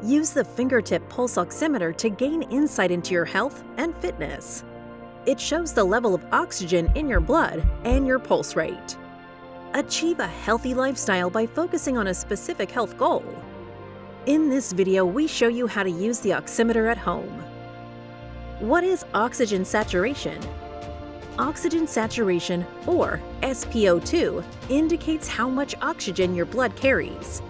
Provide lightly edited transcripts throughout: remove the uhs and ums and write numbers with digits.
Use the fingertip pulse oximeter to gain insight into your health and fitness. It shows the level of oxygen in your blood and your pulse rate. Achieve a healthy lifestyle by focusing on a specific health goal. In this video, we show you how to use the oximeter at home. What is oxygen saturation? Oxygen saturation, or SpO2, indicates how much oxygen your blood carries.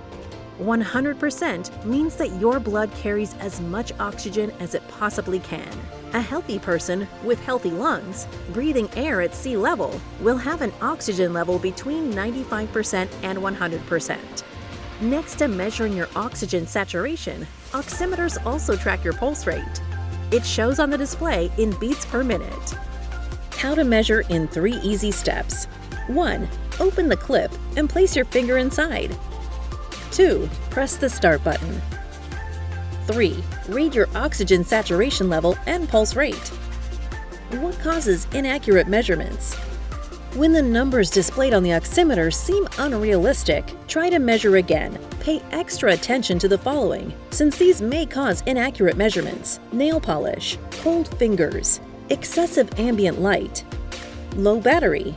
100% means that your blood carries as much oxygen as it possibly can. A healthy person with healthy lungs, breathing air at sea level, will have an oxygen level between 95% and 100%. Next to measuring your oxygen saturation, oximeters also track your pulse rate. It shows on the display in beats per minute. How to measure in 3 easy steps. 1. Open the clip and place your finger inside. 2. Press the start button. 3. Read your oxygen saturation level and pulse rate. What causes inaccurate measurements? When the numbers displayed on the oximeter seem unrealistic, try to measure again. Pay extra attention to the following, since these may cause inaccurate measurements: nail polish, cold fingers, excessive ambient light, low battery,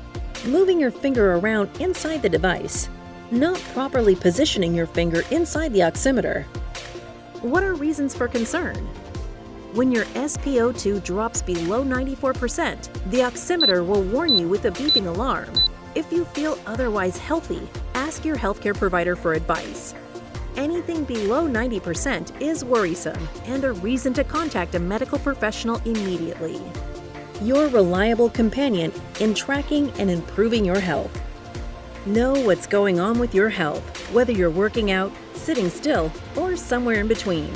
moving your finger around inside the device, not properly positioning your finger inside the oximeter. What are reasons for concern? When your SpO2 drops below 94%, the oximeter will warn you with a beeping alarm. If you feel otherwise healthy, ask your healthcare provider for advice. Anything below 90% is worrisome and a reason to contact a medical professional immediately. Your reliable companion in tracking and improving your health. Know what's going on with your health, whether you're working out, sitting still, or somewhere in between.